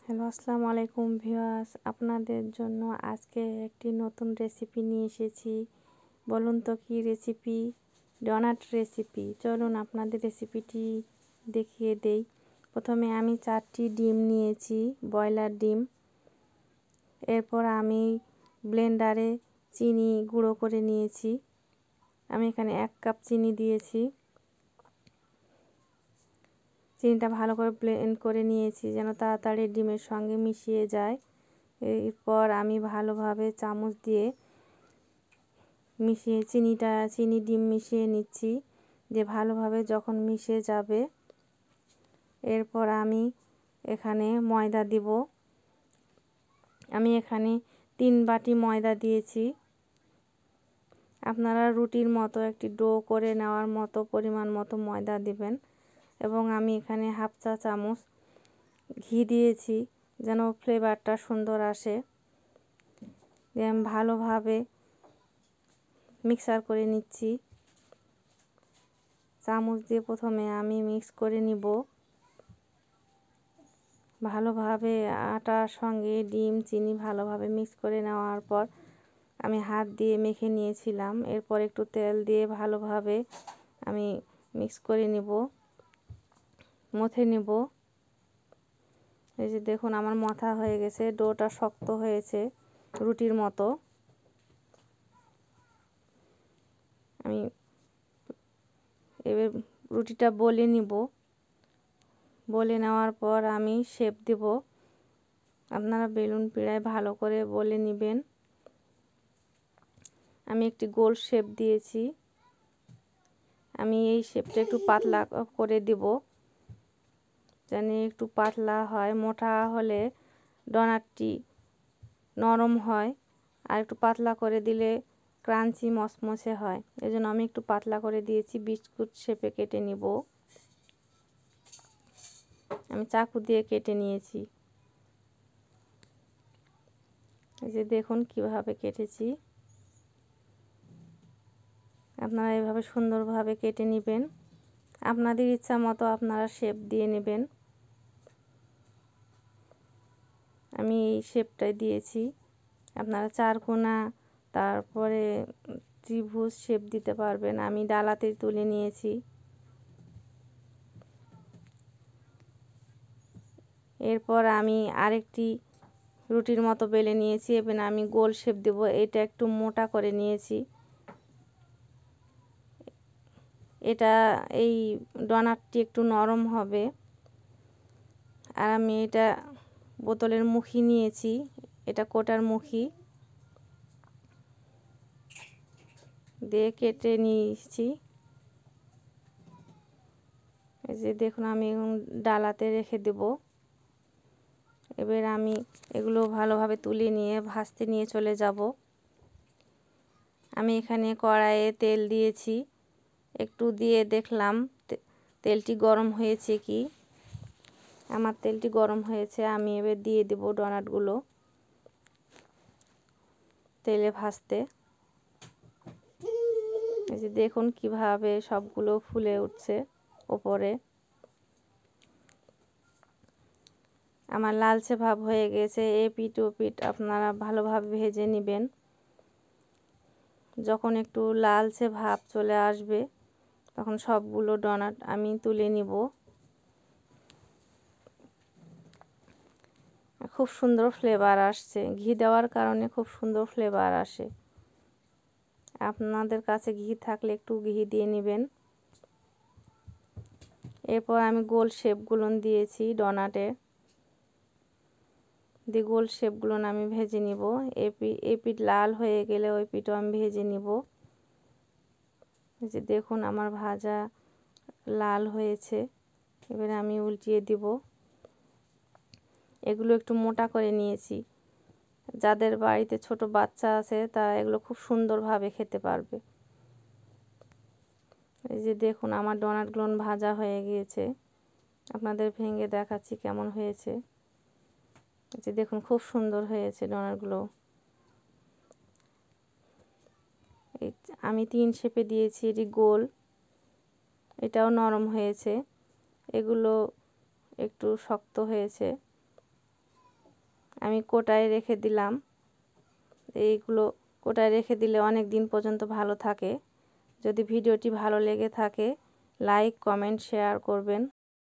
Hello, আসসালামু আলাইকুম viewers. আপনাদের জন্য আজকে একটি নতুন রেসিপি নিয়ে এসেছি। বলুন তো কি রেসিপি? Donut recipe. চলুন আপনাদের রেসিপিটি দেখিয়ে দেই। প্রথমে আমি 4টি ডিম নিয়েছি, ব্রয়লার ডিম। এরপর আমি ব্লেন্ডারে চিনি গুঁড়ো করে নিয়েছি। আমি এখানে 1 কাপ চিনি দিয়েছি। চিনিটা ভালো করে ব্লেন্ড করে নিয়েছি যেন তাড়াতাড়ি ডিমের সঙ্গে মিশিয়ে যায়। এরপর আমি ভালোভাবে চামচ দিয়ে চিনি ডিম মিশিয়ে নিচ্ছি, যে ভালোভাবে যখন মিশে যাবে এরপর আমি এখানে ময়দা দিব। আমি এখানে 3 বাটি ময়দা দিয়েছি। আপনারা রুটির মতো একটি ডো করে নেওয়ার মতো পরিমাণ মতো ময়দা দিবেন। এবং আমি এখানে হাফ চা চামচ ঘি দিয়েছি যেন ফ্লেভারটা সুন্দর আসে। দিয়ে আমি ভালোভাবে মিক্সার করে নিচ্ছি। চামচ দিয়ে প্রথমে আমি মিক্স করে নিব। ভালোভাবে আটার সঙ্গে ডিম চিনি ভালোভাবে মিক্স করে নেওয়ার পর আমি হাত দিয়ে মেখে নিয়েছিলাম। এরপর একটু তেল দিয়ে ভালোভাবে আমি মিক্স করে নিব, মথে নিব। এই যে দেখুন আমার মথা হয়ে গেছে, ডোটা শক্ত হয়েছে রুটির মতো। আমি এবার রুটিটা বলে নিব। বলে নেওয়ার পর আমি শেপ দেব। আপনারা বেলুন পিঁড়ায় ভালো করে বলে নেবেন। আমি একটি গোল শেপ দিয়েছি। আমি এই শেপটা একটু পাতলা করে দেব যেন একটু পাতলা হয়। মোটা হলে ডোনাটটি নরম হয়, আর একটু পাতলা করে দিলে ক্রাঞ্চি মচমচে হয়। এজন্য আমি একটু পাতলা করে দিয়েছি। বিস্কুট শেপে কেটে নিব। আমি চাকু দিয়ে কেটে নিয়েছি। এই যে দেখুন কিভাবে কেটেছি। আপনারা এভাবে সুন্দরভাবে কেটে নেবেন। আপনাদের ইচ্ছা মতো আপনারা শেপ দিয়ে নেবেন। আমি এই শেপটাই দিয়েছি। আপনারা চারকোনা তারপরে ত্রিভুজ শেপ দিতে পারবেন। আমি ডালাতে তুলে নিয়েছি। এরপর আমি আরেকটি রুটির মতো বেলে নিয়েছি। এবার আমি গোল শেপ দেব। এটা একটু মোটা করে নিয়েছি। এই ডোনাটটি একটু নরম হবে। আর আমি এটা বোতলের মুখি নিয়েছি, এটা কোটার মুখি দিয়ে কেটে নিয়েছি। এই যে দেখুন আমি ডালাতে রেখে দেব। এবার আমি এগুলো ভালোভাবে তুলে নিয়ে ভাজতে নিয়ে চলে যাব। আমি এখানে কড়াইয়ে তেল দিয়েছি। একটু দিয়ে দেখলাম তেলটি গরম হয়েছে কি। আমার তেলটি গরম হয়েছে। আমি এবার দিয়ে দেব ডোনাটগুলো তেলে ভাজতে। এই যে দেখুন কিভাবে সবগুলো ফুলে উঠছে উপরে। আমার লালচে ভাব হয়ে গেছে। এপিঠ ওপিঠ আপনারা ভালোভাবে ভেজে নেবেন। যখন একটু লালচে ভাব চলে আসবে তখন সবগুলো ডোনাট আমি তুলে নিব। খুব সুন্দর ফ্লেভার আসছে। ঘি দেওয়ার কারণে খুব সুন্দর ফ্লেভার আসে। আপনাদের কাছে ঘি থাকলে একটু ঘি দিয়ে নেবেন। এরপর আমি গোল শেপগুলো দিয়েছি ডোনাটে দিয়ে গোল শেপগুলো আমি ভেজে নিব। এপিঠ লাল হয়ে গেলে ওই পিঠও আমি ভেজে নিব। যে দেখুন আমার ভাজা লাল হয়েছে। এবারে আমি উল্টিয়ে দিব। এগুলো একটু মোটা করে নিয়েছি। যাদের বাড়িতে ছোট বাচ্চা আছে তারা এগুলো খুব সুন্দরভাবে খেতে পারবে। এই যে দেখুন আমার ডোনাটগুলো ভাজা হয়ে গিয়েছে। আপনাদের ভেঙে দেখাচ্ছি কেমন হয়েছে। এই যে দেখুন খুব সুন্দর হয়েছে ডোনাটগুলো। আমি 3 শেপে দিয়েছি। এটি গোল, এটাও নরম হয়েছে। এগুলো একটু শক্ত হয়েছে। আমি কোটায় রেখে দিলাম। এইগুলো কোটায় রেখে দিলে অনেক দিন পর্যন্ত ভালো থাকে। যদি ভিডিওটি ভালো লেগে থাকে লাইক কমেন্ট শেয়ার করবেন।